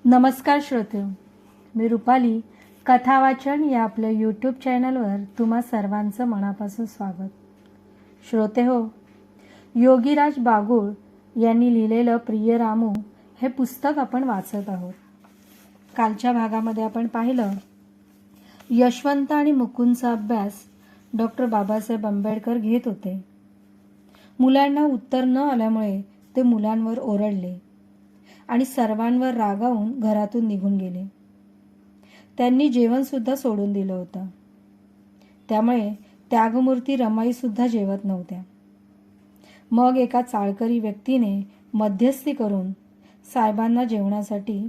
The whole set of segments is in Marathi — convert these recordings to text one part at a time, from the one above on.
नमस्कार श्रोते, मी रुपाली. कथा वाचन या आपल्या यूट्यूब चॅनलवर तुम्हा सर्वांचं मनापासून स्वागत. श्रोते हो, योगीराज बागुळ यांनी लिहिलेलं प्रिय रामू हे पुस्तक आपण वाचत आहोत. कालच्या भागामध्ये आपण पाहिलं यशवंत आणि मुकुंदचा अभ्यास डॉक्टर बाबासाहेब आंबेडकर घेत होते. मुलांना उत्तर न आल्यामुळे ते मुलांवर ओरडले आणि सर्वांवर रागावून घरातून निघून गेले. त्यांनी जेवणसुद्धा सोडून दिलं होतं. त्यामुळे त्यागमूर्ती रमाईसुद्धा जेवत नव्हत्या. मग एका चाळकरी व्यक्तीने मध्यस्थी करून साहेबांना जेवणासाठी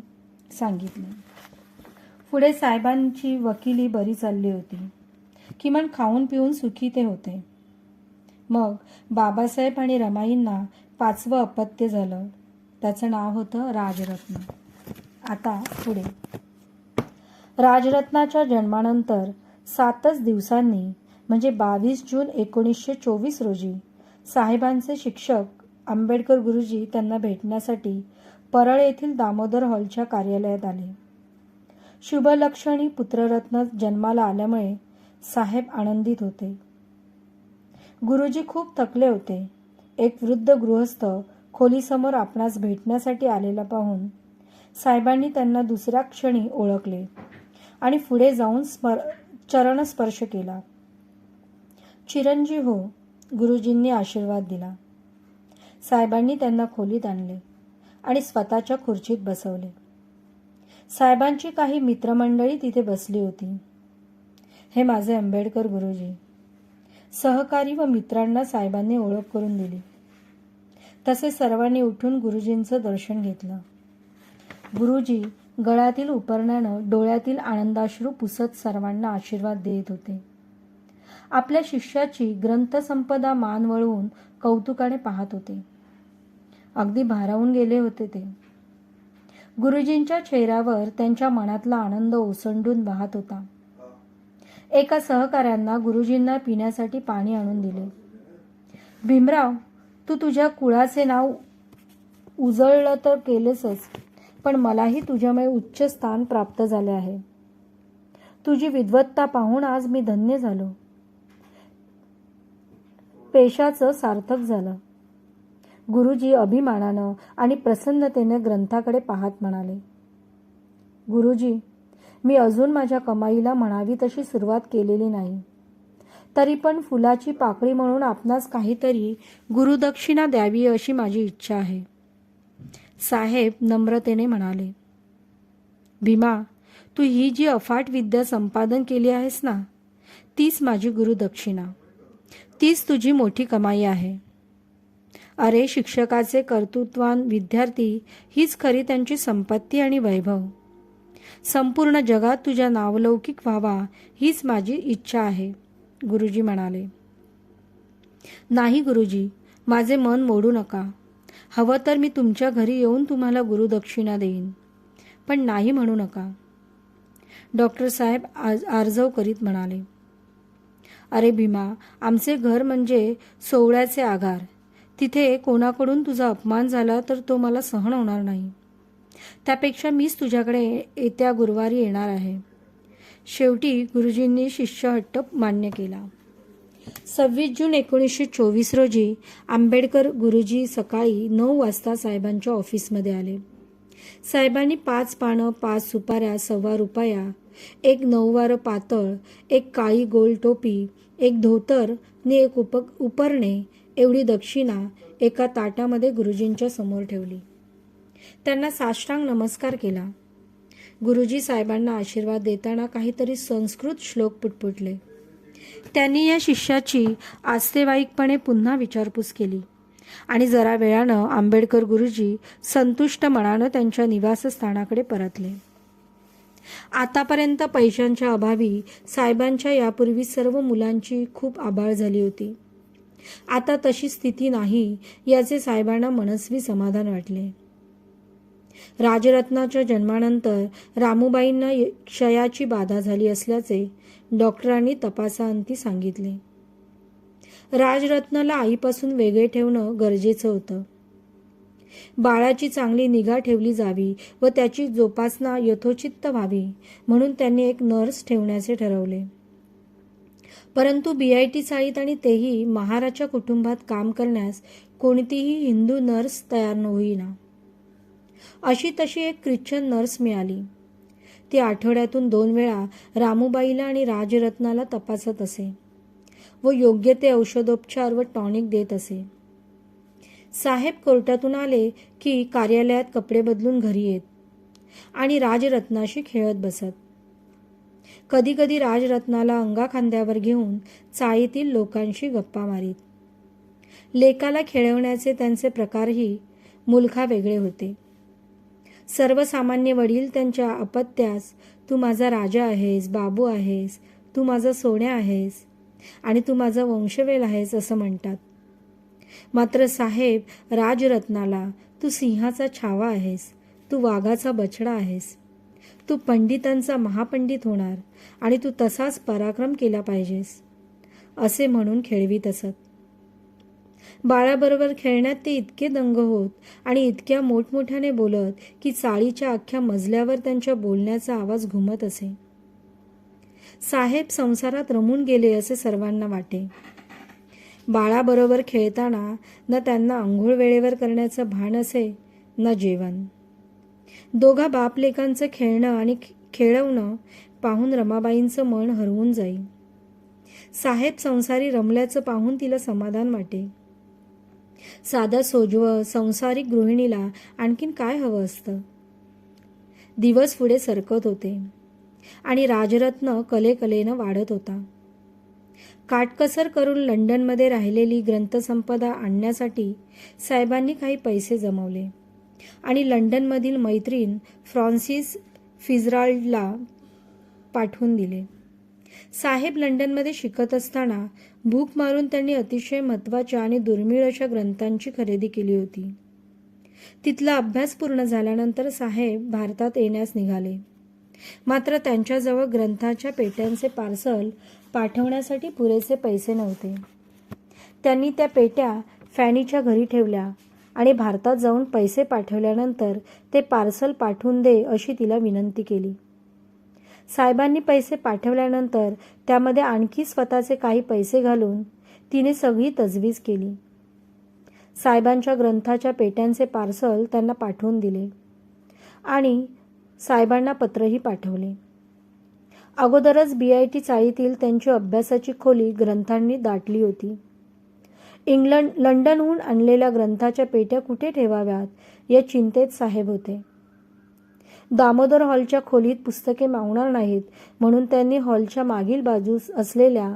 सांगितले. पुढे साहेबांची वकिली बरी चालली होती. किमान खाऊन पिऊन सुखी ते होते. मग बाबासाहेब आणि रमाईंना 5वं अपत्य झालं. त्याचं नाव होतं राजरत्न. आता पुढे राजरत्नाच्या जन्मानंतर 7च दिवसांनी म्हणजे 22 जून 1924 रोजी साहेबांचे शिक्षक आंबेडकर गुरुजी त्यांना भेटण्यासाठी परळ येथील दामोदर हॉलच्या कार्यालयात आले. शुभलक्षणी पुत्ररत्न जन्माला आल्यामुळे साहेब आनंदित होते. गुरुजी खूप थकले होते. एक वृद्ध गृहस्थ खोलीसमोर आपणास भेटण्यासाठी आलेला पाहून साहेबांनी त्यांना दुसऱ्या क्षणी ओळखले आणि पुढे जाऊन चरणस्पर्श केला. चिरंजीव हो, गुरुजींनी आशीर्वाद दिला. साहेबांनी त्यांना खोलीत आणले आणि स्वतःच्या खुर्चीत बसवले. साहेबांची काही मित्रमंडळी तिथे बसली होती. हे माझे आंबेडकर गुरुजी. सहकारी व मित्रांना साहेबांनी ओळख करून दिली. तसे सर्वांनी उठून गुरुजींचं दर्शन घेतलं. गुरुजी गळ्यातील उपरण्यानं डोळ्यातील आनंदाश्रू पुसत सर्वांना आशीर्वाद देत होते. आपल्या शिष्याची ग्रंथसंपदा मान वळवून कौतुकाने पाहत होते. अगदी भारावून गेले होते ते. गुरुजींच्या चेहऱ्यावर त्यांच्या मनातला आनंद ओसंडून वाहत होता. एका सहकाऱ्यांना गुरुजींना पिण्यासाठी पाणी आणून दिले. भीमराव, तू तुझ्या कुळाचे नाव उजळलं तर केलेसच, पण मलाही तुझ्यामुळे उच्च स्थान प्राप्त झाले आहे. तुझी विद्वत्ता पाहून आज मी धन्य झालो. पेशाचं सार्थक झालं. गुरुजी अभिमानानं आणि प्रसन्नतेने ग्रंथाकडे पाहत म्हणाले, गुरुजी, मी अजून माझ्या कमाईला म्हणावी तशी सुरुवात केलेली नाही. तरी पण फुलाची पाकळी म्हणून आपणास काहीतरी गुरुदक्षिणा द्यावी अशी माझी इच्छा आहे. साहेब नम्रतेने म्हणाले, भीमा, तू ही जी अफाट विद्या संपादन केली आहेस ना, तीच माझी गुरुदक्षिणा. तीच तुझी मोठी कमाई आहे. अरे, शिक्षकाचे कर्तृत्वान विद्यार्थी हीच खरी त्यांची संपत्ती आणि वैभव. संपूर्ण जगात तुझ्या नावलौकिक व्हावा हीच माझी इच्छा आहे. गुरुजी म्हणाले, नाही गुरुजी, माझे मन मोडू नका. हवं तर मी तुमच्या घरी येऊन तुम्हाला गुरुदक्षिणा देईन, पण नाही म्हणू नका. डॉक्टर साहेब आर्जव करीत म्हणाले, अरे भीमा, आमचे घर म्हणजे सोवळ्याचे आगार. तिथे कोणाकडून तुझा अपमान झाला तर तो मला सहन होणार नाही. त्यापेक्षा मीच तुझ्याकडे येत्या गुरुवारी येणार आहे. शेवटी गुरुजींनी शिष्यहट्ट मान्य केला. 26 जून 1924 रोजी आंबेडकर गुरुजी सकाळी 9 वाजता साहेबांच्या ऑफिसमध्ये आले. साहेबांनी 5 पानं, 5 सुपाऱ्या, ₹1.25, एक 9वार पातळ, एक काळी गोल टोपी, एक धोतर आणि एक उपरणे एवढी दक्षिणा एका ताटामध्ये गुरुजींच्या समोर ठेवली. त्यांना साष्टांग नमस्कार केला. गुरुजी साहेबांना आशीर्वाद देताना काहीतरी संस्कृत श्लोक पुटपुटले. त्यांनी या शिष्याची आस्तेवाईकपणे पुन्हा विचारपूस केली आणि जरा वेळानं आंबेडकर गुरुजी संतुष्ट मनानं त्यांच्या निवासस्थानाकडे परतले. आतापर्यंत पैशांच्या अभावी साहेबांच्या यापूर्वी सर्व मुलांची खूप आबाळ झाली होती. आता तशी स्थिती नाही याचे साहेबांना मनस्वी समाधान वाटले. राजरत्नाच्या जन्मानंतर रामूबाईंना क्षयाची बाधा झाली असल्याचे डॉक्टरांनी तपासाअंती सांगितले. राजरत्नाला आईपासून वेगळे ठेवणं गरजेचं होतं. बाळाची चांगली निगा ठेवली जावी व त्याची जोपासना यथोचित व्हावी म्हणून त्यांनी एक नर्स ठेवण्याचे ठरवले. परंतु BIT चाळीत आणि तेही महाराच्या कुटुंबात काम करण्यास कोणतीही हिंदू नर्स तयार होईना. अशी तशी एक ख्रिश्चन नर्स मिळाली. ती आठवड्यातून 2 वेळा रामूबाईला आणि राजरत्नाला तपासत असे व योग्य ते औषधोपचार व टॉनिक देत असे. साहेब कोर्टातून आले की कार्यालयात कपडे बदलून घरी येत आणि राजरत्नाशी खेळत बसत. कधी कधी राजरत्नाला अंगाखांद्यावर घेऊन चाळीतील लोकांशी गप्पा मारीत. लेकाला खेळवण्याचे त्यांचे प्रकारही मुलखा वेगळे होते. सर्वसामान्य वडील त्यांच्या अपत्यास तू माझा राजा आहेस, बाबू आहेस, तू माझा सोन्या आहेस आणि तू माझा वंशवेल आहेस असं म्हणतात. मात्र साहेब राजरत्नाला तू सिंहाचा छावा आहेस, तू वाघाचा बछडा आहेस, तू पंडितांचा महापंडित होणार आणि तू तसाच पराक्रम केला पाहिजेस असे म्हणून खेळवीत असत. बाळाबरोबर खेळण्यात ते इतके दंग होत आणि इतक्या मोठमोठ्याने बोलत की चाळीच्या अख्ख्या मजल्यावर त्यांच्या बोलण्याचा आवाज घुमत असे. साहेब संसारात रमून गेले असे सर्वांना वाटे. बाळाबरोबर खेळताना न त्यांना आंघोळ वेळेवर करण्याचं भान असे न जेवण. दोघा बापलेकांचं खेळणं आणि खेळवणं पाहून रमाबाईंचं मन हरवून जाई. साहेब संसारी रमल्याचं पाहून तिला समाधान वाटे. साधा सोजवं संसारिक गृहिणीला आणखीन काय हवं असतं. दिवस पुढे सरकत होते आणि राजरत्न कलेकलेनं वाढत होता. काटकसर करून लंडनमध्ये राहिलेली ग्रंथसंपदा आणण्यासाठी साहेबांनी काही पैसे जमवले आणि लंडनमधील मैत्रीण फ्रान्सिस फिtzgeraldला पाठवून दिले. साहेब लंडनमध्ये शिकत असताना भूक मारून त्यांनी अतिशय महत्त्वाच्या आणि दुर्मिळ अशा ग्रंथांची खरेदी केली होती. तिथला अभ्यास पूर्ण झाल्यानंतर साहेब भारतात येण्यास निघाले. मात्र त्यांच्याजवळ ग्रंथाच्या पेट्यांचे पार्सल पाठवण्यासाठी पुरेसे पैसे नव्हते. त्यांनी त्या पेट्या फॅनीच्या घरी ठेवल्या आणि भारतात जाऊन पैसे पाठवल्यानंतर ते पार्सल पाठवून दे अशी तिला विनंती केली. साहेबांनी पैसे पाठवल्यानंतर त्यामध्ये आणखी स्वतःचे काही पैसे घालून तिने सगळी तजवीज केली. साहेबांच्या ग्रंथाच्या पेट्यांचे पार्सल त्यांना पाठवून दिले आणि साहेबांना पत्रही पाठवले. अगोदरच BIT चाळीतील त्यांची अभ्यासाची खोली ग्रंथांनी दाटली होती. लंडनहून आणलेल्या ग्रंथाच्या पेट्या कुठे ठेवाव्यात या चिंतेत साहेब होते. दामोदर हॉलच्या खोलीत पुस्तके मावणार नाहीत म्हणून त्यांनी हॉलच्या मागील बाजूस असलेल्या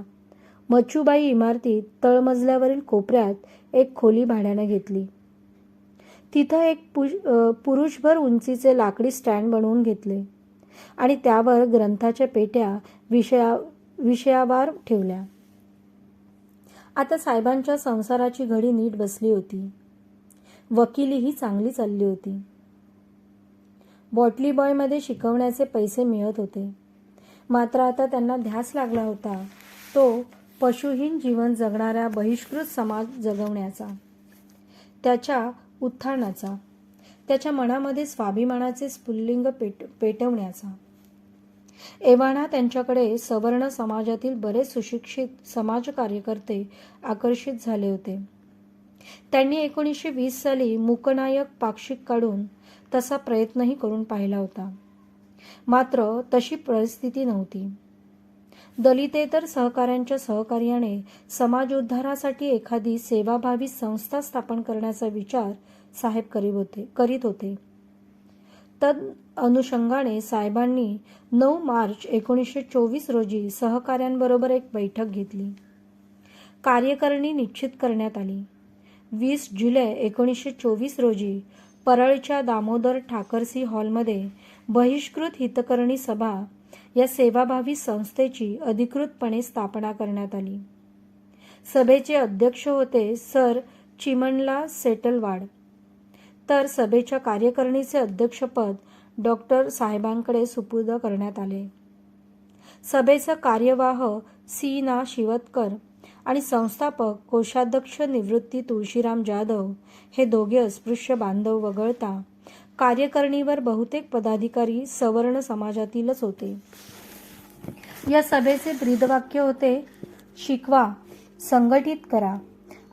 मच्छूबाई इमारतीत तळमजल्यावरील कोपऱ्यात एक खोली भाड्याने घेतली. तिथं एक पुरुषभर उंचीचे लाकडी स्टँड बनवून घेतले आणि त्यावर ग्रंथाच्या पेट्या विषयावार ठेवल्या. आता साहेबांच्या संसाराची घडी नीट बसली होती. वकिलीही चांगली चालली होती. बॉटली बॉयमध्ये शिकवण्याचे पैसे मिळत होते. मात्र आता त्यांना ध्यास लागला होता तो पशुहीन जीवन जगणाऱ्या बहिष्कृत समाज जगवण्याचा, त्याच्या उत्थानाचा, त्याच्या मनामध्ये स्वाभिमानाचे स्फुल्लिंग पेटवण्याचा. एव्हाना त्यांच्याकडे सवर्ण समाजातील बरेच सुशिक्षित समाजकार्यकर्ते आकर्षित झाले होते. त्यांनी 1920 साली मूकनायक पाक्षिक काढून तसा प्रयत्नही करून पाहिला होता. मात्र तशी परिस्थिती नव्हती. दलितेतर सहकाऱ्यांच्या सहकार्याने समाजोद्धारासाठी एखादी सेवाभावी संस्था स्थापन करण्याचा विचार साहेब करीत होते. तद अनुषंगाने साहेबांनी 9 मार्च 1924 रोजी सहकाऱ्यांबरोबर एक बैठक घेतली. कार्यकारिणी निश्चित करण्यात आली. 20 जुलै 1924 रोजी परळच्या दामोदर ठाकरसी हॉलमध्ये बहिष्कृत हितकरणी सभा या सेवाभावी संस्थेची अधिकृतपणे स्थापना करण्यात आली. सभेचे अध्यक्ष होते सर चिमणलाल सेटलवाड, तर सभेच्या कार्यकारिणीचे अध्यक्षपद डॉक्टर साहेबांकडे सुपूर्द करण्यात आले. सभेचा कार्यवाह सी. ना. शिवतकर आणि संस्थापक कोषाध्यक्ष निवृत्ती तुळशीराम जाधव हे दोघे अस्पृश्य बांधव वगळता कार्यकारिणीवर बहुतेक पदाधिकारी सवर्ण समाजातीलच होते. या सभेचे ब्रीदवाक्य होते, शिकवा, संघटित करा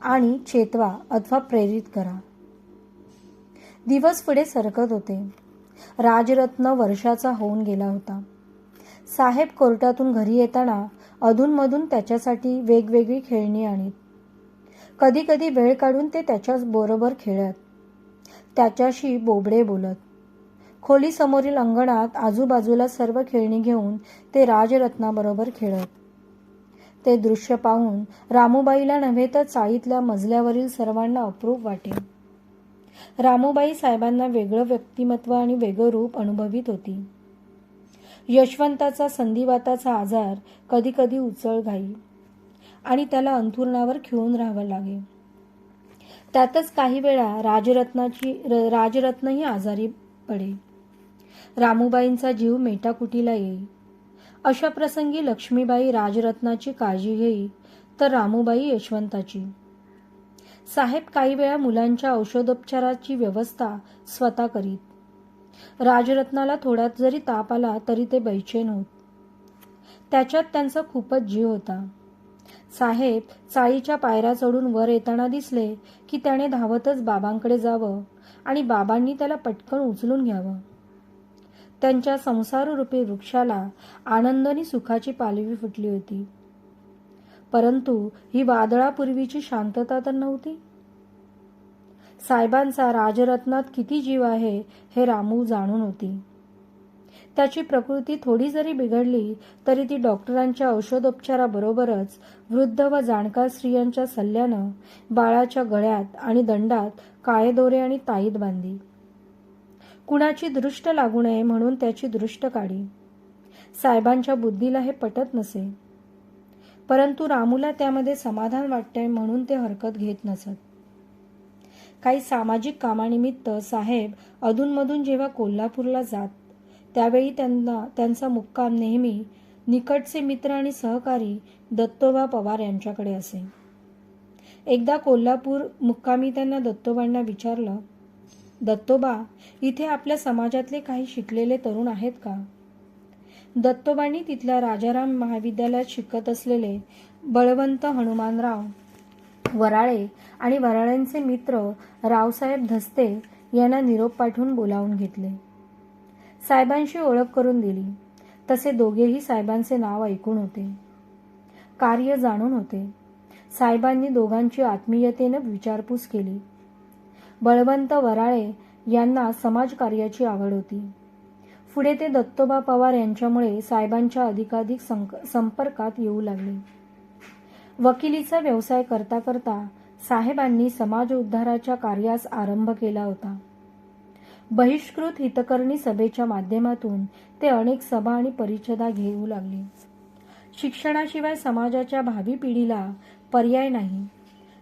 आणि चेतवा अथवा प्रेरित करा. दिवस पुढे सरकत होते. राजरत्न वर्षाचा होऊन गेला होता. साहेब कोर्टातून घरी येताना अधूनमधून त्याच्यासाठी वेगवेगळी खेळणी आणीत. कधी कधी वेळ काढून ते त्याच्याच बरोबर खेळत, त्याच्याशी बोबडे बोलत. खोलीसमोरील अंगणात आजूबाजूला सर्व खेळणी घेऊन ते राजरत्नाबरोबर खेळत. ते दृश्य पाहून रामूबाईला नव्हे तर चाळीतल्या मजल्यावरील सर्वांना अप्रूप वाटे. रामूबाई साहेबांना वेगळं व्यक्तिमत्व आणि वेगळं रूप अनुभवित होती. यशवंताचा संधिवाताचा आजार कधी कधी उचलघाई आणि त्याला अंथरुणावर खिळून राहावं लागे. त्यातच काही वेळा राजरत्नही आजारी पडे. रामूबाईंचा जीव मेटाकुटीला येई. अशा प्रसंगी लक्ष्मीबाई राजरत्नाची काळजी घेई तर रामूबाई यशवंताची. साहेब काही वेळा मुलांच्या औषधोपचाराची व्यवस्था स्वतः करीत. राजरत्नाला थोडा जरी ताप आला तरी ते बैचेन होत. त्याच्यात त्यांचा खूपच जीव होता. साहेब चाळीच्या पायऱ्या चढून वर येताना दिसले की त्याने धावतच बाबांकडे जावं आणि बाबांनी त्याला पटकन उचलून घ्यावं. त्यांच्या संसाररूपी वृक्षाला आनंदाने सुखाची पालवी फुटली होती. परंतु ही वादळापूर्वीची शांतता तर नव्हती. साहेबांचा राजरत्नात किती जीव आहे हे रामू जाणून होती. त्याची प्रकृती थोडी जरी बिघडली तरी ती डॉक्टरांच्या औषधोपचाराबरोबरच वृद्ध व जाणकार स्त्रियांच्या सल्ल्यानं बाळाच्या गळ्यात आणि दंडात काळे दोरे आणि ताईत बांधी. कुणाची दृष्ट लागू नये म्हणून त्याची दृष्ट काढी. साहेबांच्या बुद्धीला हे पटत नसे, परंतु रामूला त्यामध्ये समाधान वाटते म्हणून ते हरकत घेत नसत. काही सामाजिक कामानिमित्त साहेब अधूनमधून जेव्हा कोल्हापूरला जात त्यावेळी त्यांचा मुक्काम नेहमी निकटचे मित्र आणि सहकारी दत्तोबा पवार यांच्याकडे असे. एकदा कोल्हापूर मुक्कामी त्यांना दत्तोबांना विचारलं, दत्तोबा, इथे आपल्या समाजातले काही शिकलेले तरुण आहेत का? दत्तोबांनी तिथल्या राजाराम महाविद्यालयात शिकत असलेले बळवंत हनुमानराव वराळे आणि वराळेंचे मित्र रावसाहेब धस्ते यांना निरोप पाठवून बोलावून घेतले. साहेबांशी ओळख करून दिली. तसे दोघेही साहेबांचे नाव ऐकून होते, कार्य जाणून होते. साहेबांनी दोघांची आत्मीयतेने विचारपूस केली. बळवंत वराळे यांना समाजकार्याची आवड होती. पुढे ते दत्तोबा पवार यांच्यामुळे साहेबांच्या अधिकाधिक संपर्कात येऊ लागले. वकिलीचा व्यवसाय करता करता साहेबांनी समाज उद्धाराच्या कार्यास आरंभ केला होता. बहिष्कृत हितकर्णी सभेच्या माध्यमातून ते अनेक सभा आणि परिषदा घेऊ लागले. शिक्षणाशिवाय समाजाच्या भावी पिढीला पर्याय नाही.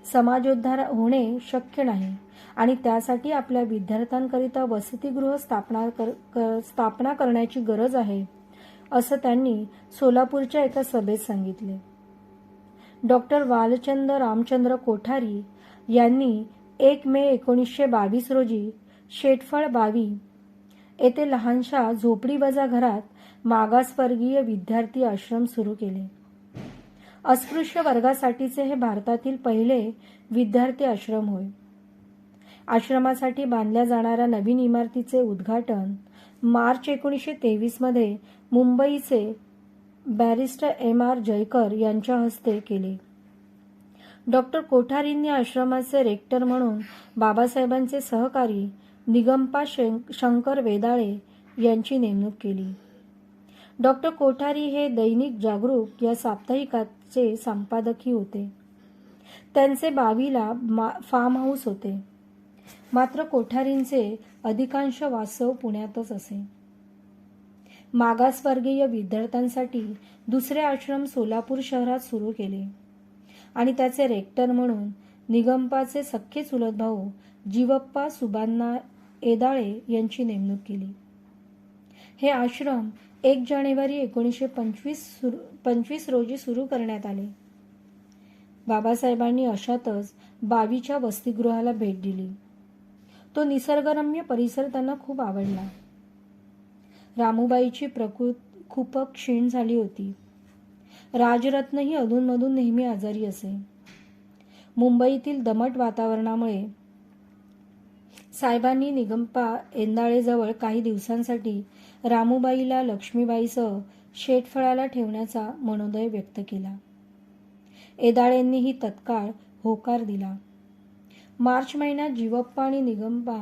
समाजोद्धार होणे शक्य नाही आणि त्यासाठी आपल्या विद्यार्थ्यांकरिता वसतिगृह स्थापना करण्याची गरज आहे, असं त्यांनी सोलापूरच्या एका सभेत सांगितले. डॉक्टर वालचंद रामचंद्र कोठारी यांनी 1 मे 1922 रोजी शेटफळ बावी येथे लहानशा झोपडीवजा घरात मागासवर्गीय विद्यार्थी आश्रम सुरू केले. अस्पृश्य वर्गासाठीचे हे भारतातील पहिले विद्यार्थी आश्रम होय. आश्रमासाठी बांधल्या जाणाऱ्या नवीन इमारतीचे उद्घाटन मार्च 1923 मध्ये मुंबईचे बॅरिस्टर M.R. जयकर यांच्या हस्ते केले. डॉक्टर कोठारींनी आश्रमाचे रेक्टर म्हणून बाबासाहेबांचे सहकारी निगंपा शंकर वेदाळे यांची नेमणूक केली. डॉक्टर कोठारी हे दैनिक जागरूक या साप्ताहिकाचे संपादकही होते. त्यांचे बावीला फार्म हाऊस होते. मात्र कोठारींचे अधिकांश वास्तव पुण्यातच असे. मागासवर्गीय विद्यार्थ्यांसाठी दुसरे आश्रम सोलापूर शहरात सुरू केले आणि त्याचे रेक्टर म्हणून निगंपाचे सख्खे चुलत भाऊ जीवप्पा सुबांना एदाळे यांची नेमणूक केली. हे आश्रम 1 जानेवारी 1925 रोजी सुरू करण्यात आले. बाबासाहेबांनी अशातच बावीच्या वसतिगृहाला भेट दिली. तो निसर्गरम्य परिसर त्यांना खूप आवडला. रामुबाईची प्रकृती खूप क्षीण झाली होती. राजरत्नही अधूनमधून नेहमी आजारी असे. मुंबईतील दमट वातावरणामुळे साहेबांनी निगंपा एंदाळेजवळ काही दिवसांसाठी रामुबाईला लक्ष्मीबाईसह शेतफळाला ठेवण्याचा मनोदय व्यक्त केला. एदाळेंनीही तत्काळ होकार दिला. मार्च महिन्यात जीवप्पा आणि निगंपा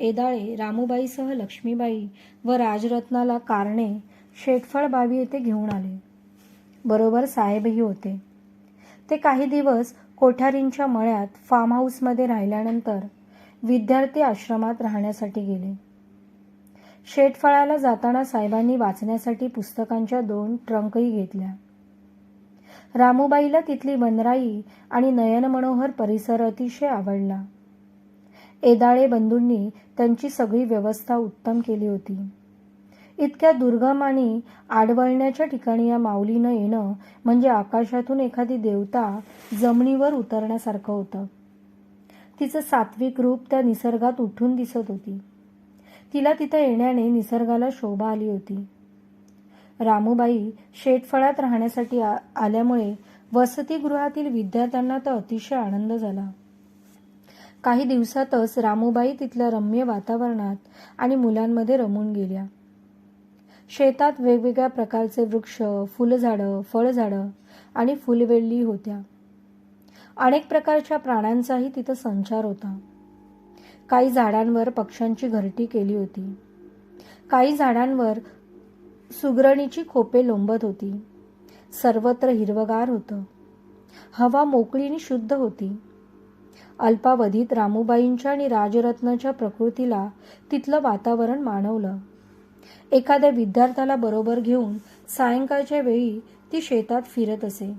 एदाळे रामुबाईसह लक्ष्मीबाई व राजरत्नाला कारणे शेतफळ बावी येथे घेऊन आले. बरोबर साहेबही होते. ते काही दिवस कोठारींच्या मळ्यात फार्म हाऊसमध्ये राहिल्यानंतर विद्यार्थी आश्रमात राहण्यासाठी गेले. शेतफळाला जाताना साहेबांनी वाचण्यासाठी पुस्तकांच्या 2 ट्रंकही घेतल्या. रामुबाईला तिथली वनराई आणि नयनमनोहर परिसर अतिशय आवडला. एदाळे बंधूंनी त्यांची सगळी व्यवस्था उत्तम केली होती. इतक्या दुर्गम आणि आडवळण्याच्या ठिकाणी या माऊलीनं येणं म्हणजे आकाशातून एखादी देवता जमिनीवर उतरण्यासारखं होतं. तिचं सात्विक रूप त्या निसर्गात उठून दिसत होती. तिला तिथं येण्याने निसर्गाला शोभा आली होती. रामुबाई शेतफळात राहण्यासाठी आल्यामुळे वसतिगृहातील विद्यार्थ्यांना तर अतिशय आनंद झाला. काही दिवसातच रामुबाई तिथल्या रम्य वातावरणात आणि मुलांमध्ये रमून गेल्या. शेतात वेगवेगळ्या प्रकारचे वृक्ष, फुलझाडं, फळझाडं आणि फुलवेली होत्या. अनेक प्रकारच्या प्राण्यांचाही तिथं संचार होता. काही झाडांवर पक्ष्यांची घरटी केली होती. काही झाडांवर सुगरणीची खोपे लोंबत होती. सर्वत्र हिरवगार होतं. हवा मोकळी आणि शुद्ध होती. अल्पावधीत रामुबाईंच्या आणि राजरत्नाच्या प्रकृतीला तिथलं वातावरण मानवलं. एखाद्या विद्यार्थ्याला बरोबर घेऊन सायंकाळच्या वेळी ती शेतात फिरत असे.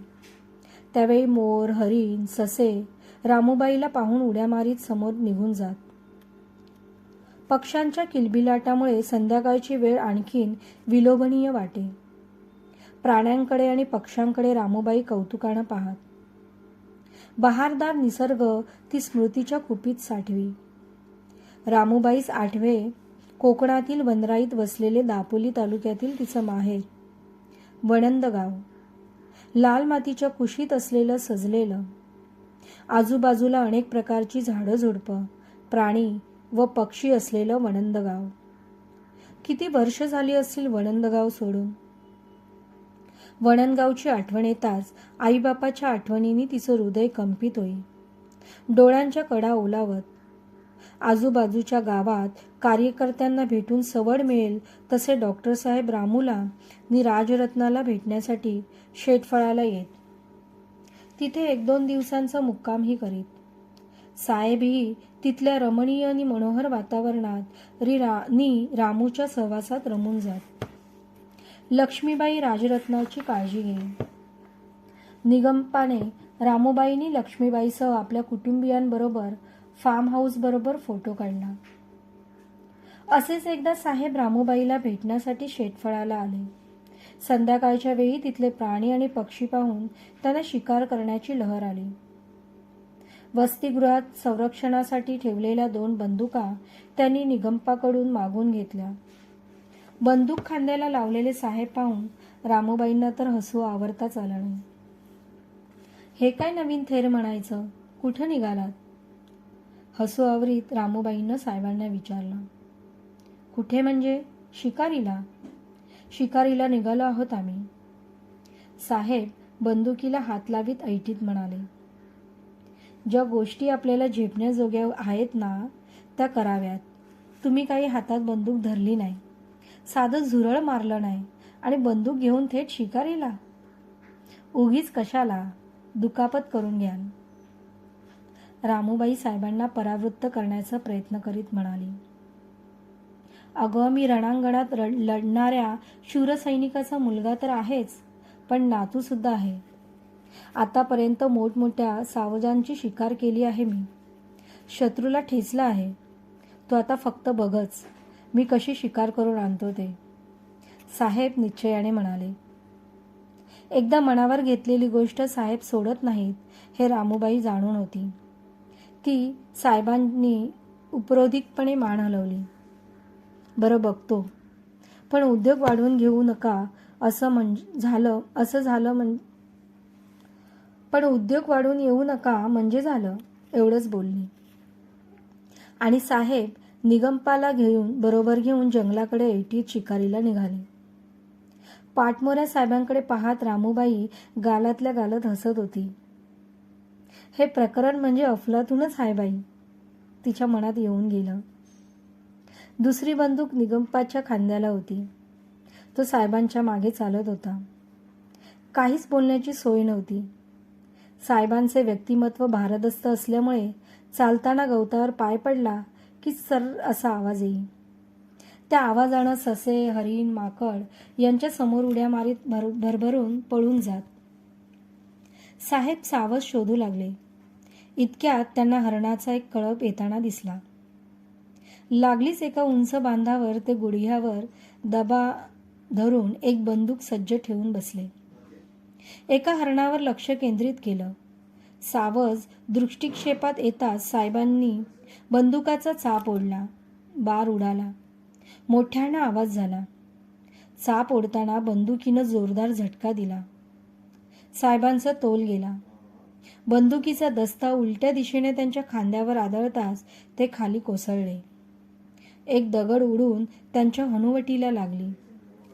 त्यावेळी मोर, हरिण, ससे रामुबाईला पाहून उड्या मारीत समोर निघून जात. पक्ष्यांच्या किलबिलाटामुळे संध्याकाळची वेळ आणखीन विलोभनीय वाटे. प्राण्यांकडे आणि पक्ष्यांकडे रामुबाई कौतुकानं पाहत. बहारदार निसर्ग ती स्मृतीच्या कुपीत साठवी. रामुबाईस आठवे कोकणातील वनराईत वसलेले दापोली तालुक्यातील तिचं माहेर वणंद गाव. लाल मातीच्या कुशीत असलेलं सजलेलं, आजूबाजूला अनेक प्रकारची झाडं झुडपं, प्राणी व पक्षी असलेलं वणंद गाव. किती वर्ष झाली असतील वणंद गाव सोडून. वणंदगावची आठवण येताच आईबापाच्या आठवणींनी तिचं हृदय कंपित होई. डोळ्यांच्या कडा ओलावत. आजूबाजूच्या गावात कार्यकर्त्यांना भेटून सवड मिळेल तसे डॉक्टर साहेब रामूला आणि राजरत्नाला भेटण्यासाठी शेतफळाला येत. तिथे 1-2 दिवसांचा मुक्कामही करीत. साहेबही तिथल्या रमणीय आणि मनोहर वातावरणात रामूच्या सहवासात रमून जात. लक्ष्मीबाई राजरत्नाची काळजी घेई. निगंपाने रामुबाईंनी लक्ष्मीबाईसह आपल्या कुटुंबियांबरोबर फार्म हाऊस बरोबर फोटो काढला. असेच एकदा साहेब रामुबाईला भेटण्यासाठी शेतफळाला आले. संध्याकाळच्या वेळी तिथले प्राणी आणि पक्षी पाहून त्यांना शिकार करण्याची लहर आली. वसतिगृहात संरक्षणासाठी ठेवलेल्या 2 बंदुका त्यांनी निगंपाकडून मागून घेतल्या. बंदूक खांद्याला लावलेले साहेब पाहून रामुबाईंना तर हसू आवरताच आलं नाही. हे काय नवीन थेर म्हणायचं, कुठं निघालात? हसू आवरीत रामुबाईंना साहेबांना विचारलं. कुठे म्हणजे? शिकारीला. शिकारीला निघालो आहोत आम्ही. साहेब बंदुकीला हात लावीत ऐटीत म्हणाले. ज्या गोष्टी आपल्याला झेपण्याजोग्या आहेत ना त्या कराव्यात. तुम्ही काही हातात बंदूक धरली नाही, साधं झुरळ मारलं नाही आणि बंदूक घेऊन थेट शिकारीला. उगीच कशाला, दुखापत करून घ्याल. रामुबाई साहेबांना परावृत्त करण्याचा प्रयत्न करीत म्हणाली. अगं, मी रणांगणात लढणाऱ्या शूरसैनिकाचा मुलगा तर आहेच, पण नातू सुद्धा आहे. आतापर्यंत मोठमोठ्या सावजांची शिकार केली आहे मी. शत्रूला ठेचला आहे. तो आता फक्त बघच मी कशी शिकार करून आणतो ते. साहेब निश्चयाने म्हणाले. एकदा मनावर घेतलेली गोष्ट साहेब सोडत नाहीत हे रामूबाई जाणून होती. ती साहेबांनी उपरोधिकपणे मान हलवली. बरं बघतो, पण उद्योग वाढवून घेऊ नका पण उद्योग वाढवून येऊ नका म्हणजे झालं, एवढंच बोलली. आणि साहेब निगंपाला बरोबर घेऊन जंगलाकडे ऐटीत शिकारीला निघाले. पाटमोऱ्या साहेबांकडे पाहत रामूबाई गालातल्या गालात हसत होती. हे प्रकरण म्हणजे अफलातूनच आहे बाई, तिच्या मनात येऊन गेलं. दुसरी बंदूक निगंपाच्या खांद्याला होती. तो साहेबांच्या मागे चालत होता. काहीच बोलण्याची सोय नव्हती. साहेबांचे व्यक्तिमत्व भारदस्त असल्यामुळे चालताना गवतावर पाय पडला की सर्र असा आवाज येई. त्या आवाजानं ससे, हरिण, माकड यांच्या समोर उड्या मारीत भरभरून पळून जात. साहेब सावध शोधू लागले. इतक्यात त्यांना हरणाचा एक कळप येताना दिसला. लागलीच एका उंच बांधावर ते गुडघ्यावर दबा धरून एक बंदूक सज्ज ठेवून बसले. एका हरणावर लक्ष केंद्रित केलं. सावज दृष्टिक्षेपात येताच साहेबांनी बंदुकाचा चाप ओढला. बार उडाला. मोठ्यानं आवाज झाला. चाप ओढताना बंदुकीनं जोरदार झटका दिला. साहेबांचा तोल गेला. बंदुकीचा दस्ता उलट्या दिशेने त्यांच्या खांद्यावर आदळताच ते खाली कोसळले. एक दगड उडून त्यांच्या हनुवटीला लागली.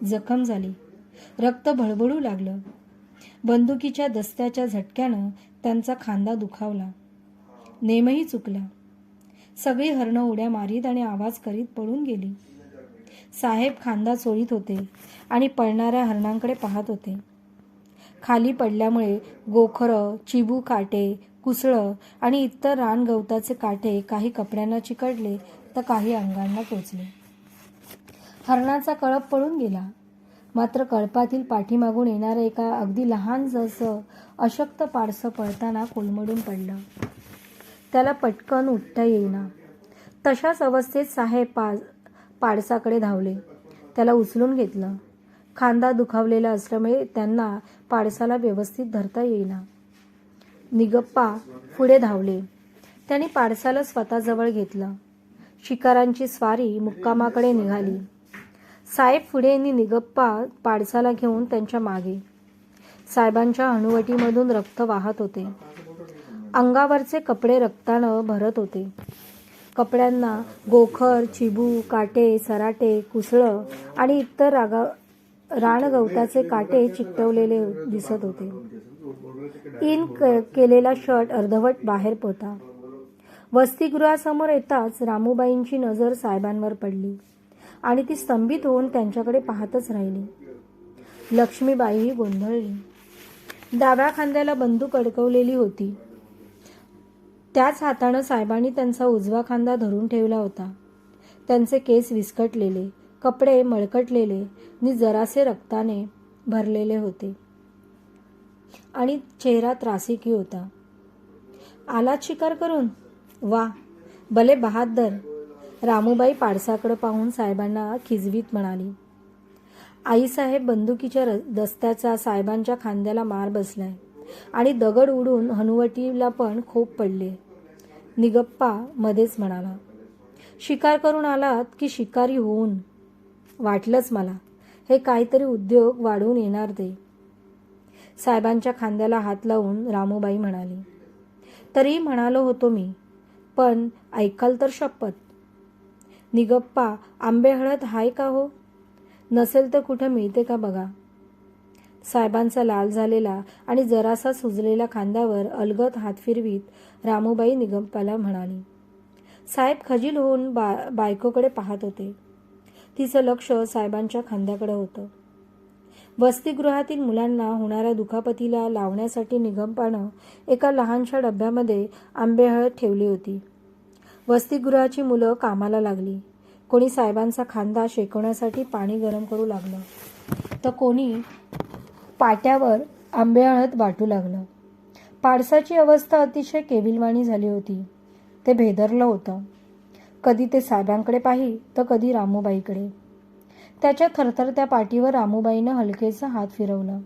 जखम झाली. रक्त भळभळू लागलं. बंदुकीच्या दस्त्याच्या झटक्यानं त्यांचा खांदा दुखावला. नेमही चुकला. सगळी हरणं उड्या मारीत आणि आवाज करीत पळून गेली. साहेब खांदा चोळीत होते आणि पळणाऱ्या हरणांकडे पाहत होते. खाली पडल्यामुळे गोखरं, चिबू काटे, कुसळं आणि इतर रानगवताचे काटे काही कपड्यांना चिकटले तर काही अंगांना टोचले. हरणाचा कळप पळून गेला. मात्र कळपातील पाठीमागून येणारं एका अगदी लहान जसं अशक्त पाडसं पळताना कोलमडून पडलं. त्याला पटकन उठता येईना. तशाच अवस्थेत साहेब पाडसाकडे धावले. त्याला उचलून घेतलं. खांदा दुखावलेला असल्यामुळे त्यांना पाडसाला व्यवस्थित धरता येईना. निगप्पा पुढे धावले. त्यांनी पाडसाला स्वतःजवळ घेतलं. शिकारांची स्वारी मुक्कामाकडे निघाली. साहेब पुढे आणि निगप्पा पाडसाला घेऊन त्यांच्या मागे. साहेबांच्या हनुवटीमधून रक्त वाहत होते. अंगावरचे कपडे रक्तानं भरत होते. कपड्यांना गोखर, चिबू, काटे, सराटे, कुसळं आणि इतर रानगवताचे काटे चिकटवलेले दिसत होते. इन केलेला शर्ट अर्धवट बाहेर होता. वसतिगृहासमोर येताच रामूबाईंची नजर साहेबांवर पडली आणि ती स्तंभित होऊन त्यांच्याकडे पाहतच राहिली. लक्ष्मीबाईही गोंधळली. डाव्या खांद्याला बंदूक अडकवलेली होती. त्याच हातानं साहेबांनी त्यांचा उजवा खांदा धरून ठेवला होता. त्यांचे केस विस्कटलेले, कपडे मळकटलेले आणि जरासे रक्ताने भरलेले होते आणि चेहरा त्रासिकही होता. आलात शिकार करून? वा, भले बहादर, रामूबाई पाडसाकडे पाहून साहेबांना खिजवीत म्हणाली. आईसाहेब बंदुकीच्या दस्त्याचा साहेबांच्या खांद्याला मार बसलाय आणि दगड उडून हनुवटीला पण खोप पडले. निगप्पा मध्येच म्हणाला, शिकार करून आलात की शिकारी होऊन? वाटलंच मला, हे काहीतरी उद्योग वाढवून येणार ते. साहेबांच्या खांद्याला हात लावून रामूबाई म्हणाली, तरी म्हणालो होतो मी, पण ऐकाल तर शपथ. निगप्पा, आंबे हळद हाय का हो? नसेल तर कुठं मिळते का बघा. साहेबांचा लाल झालेला आणि जरासा सुजलेल्या खांद्यावर अलगद हात फिरवीत रामूबाई निगप्पाला म्हणाली. साहेब खजील होऊन बायकोकडे पाहत होते. तिचं लक्ष साहेबांच्या खांद्याकडे होतं. वसतिगृहातील मुलांना होणाऱ्या दुखापतीला लावण्यासाठी निगप्पानं एका लहानशा डब्यामध्ये आंबे हळद ठेवली होती. वसतिगृहाची मुलं कामाला लागली. कोणी साहेबांचा खांदा शेकवण्यासाठी पाणी गरम करू लागलं, तर कोणी पाट्यावर आंबे हळद वाटू लागलं. पाडसाची अवस्था अतिशय केविलवाणी झाली होती. ते भेदरलं होतं. कधी ते साहेबांकडे पाही तर कधी रामूबाईकडे. त्याच्या थरथरत्या पाठीवर रामूबाईनं हलकेचं हात फिरवलं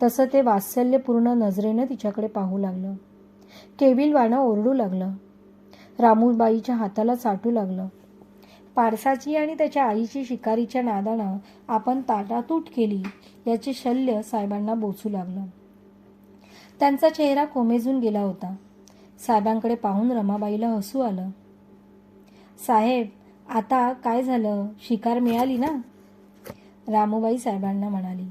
तसं ते वात्सल्यपूर्ण नजरेनं तिच्याकडे पाहू लागलं. केविलवाणं ओरडू लागलं. रामूबाईच्या हाताला चाटू लागलं. पाडसाची आणि त्याच्या आईची शिकारीच्या नादानं आपण ताटातूट केली याचे शल्य साहेबांना बोचू लागलं. त्यांचा चेहरा कोमेजून गेला होता. साहेबांकडे पाहून रमाबाईला हसू आलं. साहेब, आता काय झालं? शिकार मिळाली ना? रामूबाई साहेबांना म्हणाली.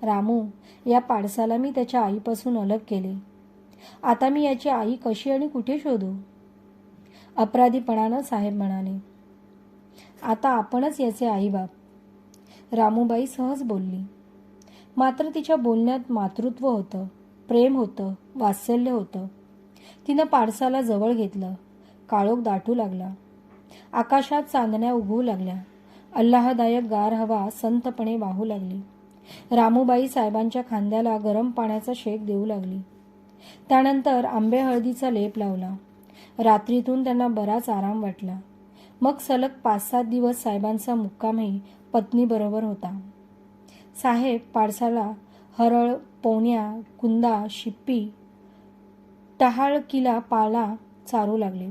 रामू, या पाडसाला मी त्याच्या आईपासून अलग केले. आता मी याची आई कशी आणि कुठे शोधू? अपराधीपणानं साहेब म्हणाले. आता आपणच याचे आईबाप. रामूबाई सहज बोलली. मात्र तिच्या बोलण्यात मातृत्व होतं, प्रेम होतं, वात्सल्य होतं. तिनं पाडसाला जवळ घेतलं. काळोख दाटू लागला. आकाशात चांदण्या उगवू लागल्या. अल्लाहदायक गार हवा संतपणे वाहू लागली. रामूबाई साहेबांच्या खांद्याला गरम पाण्याचा शेक देऊ लागली. त्यानंतर आंबे हळदीचा लेप लावला. रात्रीतून त्यांना बराच आराम वाटला. मग सलग 5-7 दिवस साहेबांचा मुक्कामही पत्नीबरोबर होता. साहेब पाडसाला हरळ, पोहण्या, कुंदा, शिप्पी, टहाळकीला पाला चारू लागले.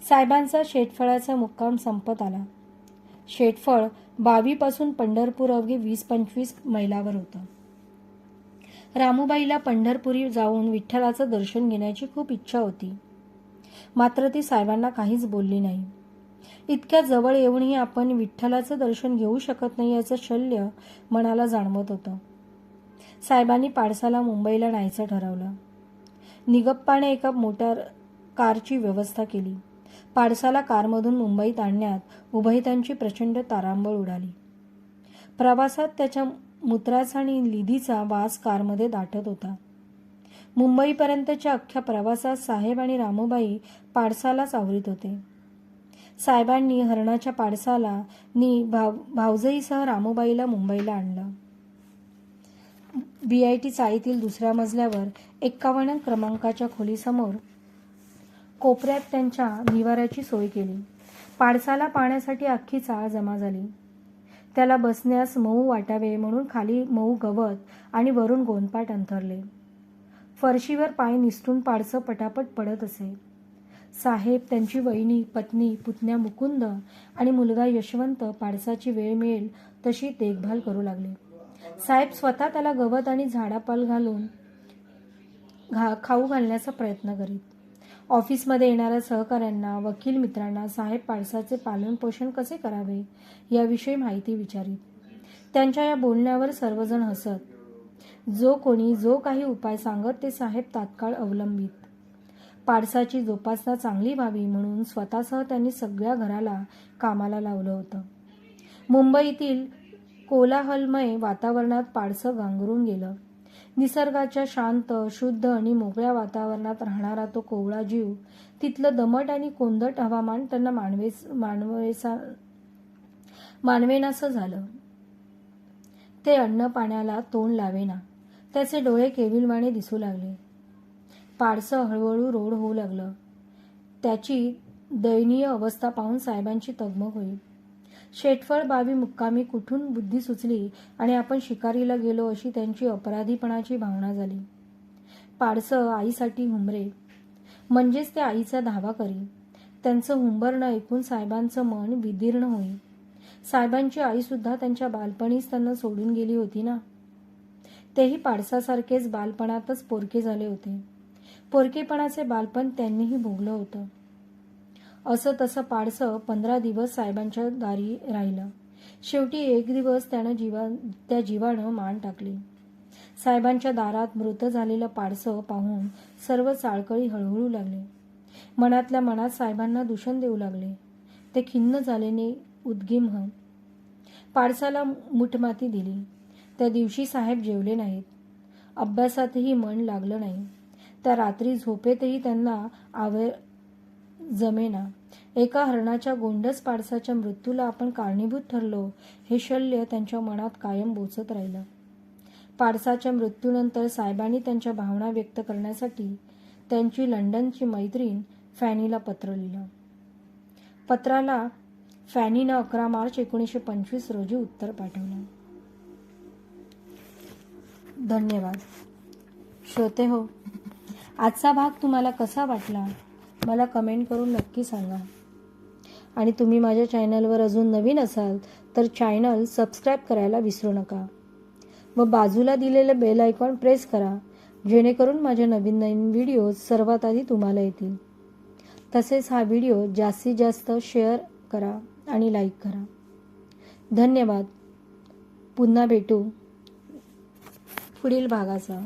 साहेबांचा शेटफळाचा मुक्काम संपत आला. शेटफळ बावीपासून पंढरपूर अवघे 20-25 मैलावर होतं. रामूबाईला पंढरपुरी जाऊन विठ्ठलाचं दर्शन घेण्याची खूप इच्छा होती. मात्र ती साहेबांना काहीच बोलली नाही. इतक्या जवळ येऊनही आपण विठ्ठलाचं दर्शन घेऊ शकत नाही याचं शल्य मनाला जाणवत होतं. साहेबांनी पाडसाला मुंबईला न्यायचं ठरवलं. निगप्पाने एका मोटार कारची व्यवस्था केली. पाडसाला कारमधून मुंबईत आणण्यात उभयतांची प्रचंड तारांबळ उडाली. प्रवासात त्याच्या मूत्राचा आणि लिधीचा वास कारमध्ये दाटत होता. मुंबईपर्यंतच्या अख्ख्या प्रवासात साहेब आणि रामूबाई पाडसालाच आवरीत होते. साहेबांनी हरणाच्या पाडसाला भावजईसह रामूबाईला मुंबईला आणलं. BIT चाळीतील दुसऱ्या मजल्यावर 51 क्रमांकाच्या खोलीसमोर कोपऱ्यात त्यांच्या निवाऱ्याची सोय केली. पाडसाला पाहण्यासाठी अख्खी चाळ जमा झाली. त्याला बसण्यास मऊ वाटावे म्हणून खाली मऊ गवत आणि वरून गोंदपाट अंथरले. फरशीवर पाय निसटून पाडसं पटापट पडत असे. साहेब, त्यांची वहिनी, पत्नी, पुतण्या मुकुंद आणि मुलगा यशवंत पाडसाची वेळ मिळेल तशी देखभाल करू लागले. साहेब स्वतः त्याला गवत आणि झाडापाल घालून खाऊ घालण्याचा प्रयत्न करीत. ऑफिसमध्ये येणाऱ्या सहकाऱ्यांना, वकील मित्रांना साहेब पाडसाचे पालनपोषण कसे करावे याविषयी माहिती विचारीत. त्यांच्या या बोलण्यावर सर्वजण हसत. जो कोणी जो काही उपाय सांगत ते साहेब तात्काळ अवलंबित. पाडसाची जोपासना चांगली व्हावी म्हणून स्वतःसह त्यांनी सगळ्या घराला कामाला लावलं होतं. मुंबईतील कोलाहलमय वातावरणात पाडसं गांगरून गेलं. निसर्गाच्या शांत, शुद्ध आणि मोकळ्या वातावरणात राहणारा तो कोवळा जीव, तिथलं दमट आणि कोंदट हवामान त्यांना मानवेनासं झालं. ते अन्न पाण्याला तोंड लावेना. त्याचे डोळे केविलवाणे दिसू लागले. पाडसं हळूहळू रोड होऊ लागलं. त्याची दयनीय अवस्था पाहून साहेबांची तगमग होईल. शेटफळ बावी मुक्कामी कुठून बुद्धी सुचली आणि आपण शिकारीला गेलो अशी त्यांची अपराधीपणाची भावना झाली. पाडसं आईसाठी हुंबरे, म्हणजेच ते आईचा धावा करी. त्यांचं हुंबरणं ऐकून साहेबांचं मन विदीर्ण होई. साहेबांची आईसुद्धा त्यांच्या बालपणीच त्यांना सोडून गेली होती ना. तेही पाडसासारखेच बालपणातच पोरके झाले होते. पोरकेपणाचे बालपण त्यांनीही भोगलं होतं. असं तसं पाडसं 15 दिवस साहेबांच्या दारी राहिलं. शेवटी एक दिवस त्यानं त्या जीवानं मान टाकली. साहेबांच्या दारात मृत झालेलं पाडसं पाहून सर्व चाळकळी हळहळू लागले. मनातल्या मनात साहेबांना दूषण देऊ लागले. ते खिन्न झालेने उद्गिम्ह. पाडसाला मुठमाती दिली. त्या दिवशी साहेब जेवले नाहीत. अभ्यासातही मन लागलं नाही. त्या रात्री झोपेतही त्यांना जमेना. एका हरणाच्या गोंडस पाडसाच्या मृत्यूला आपण कारणीभूत ठरलो हे शल्य त्यांच्या मनात कायम बोचत राहिलं. पाडसाच्या मृत्यूनंतर साहेबांनी त्यांच्या भावना व्यक्त करण्यासाठी त्यांची लंडनची मैत्रीण फॅनीला पत्र लिहिलं. पत्राला फॅनीनं 11 मार्च 1925 रोजी उत्तर पाठवलं. धन्यवाद. श्रोते हो, आजचा भाग तुम्हाला कसा वाटला मला कमेंट करून नक्की सांगा. आणि तुम्ही माझ्या चॅनलवर अजून नवीन असाल तर चॅनल सबस्क्राईब करायला विसरू नका व बाजूला दिलेलं बेल आयकॉन प्रेस करा, जेणेकरून माझे नवीन नवीन व्हिडिओज सर्वात आधी तुम्हाला येतील. तसेच हा व्हिडिओ जास्तीत जास्त शेअर करा आणि लाईक करा. धन्यवाद. पुन्हा भेटू पुढील भागाचा.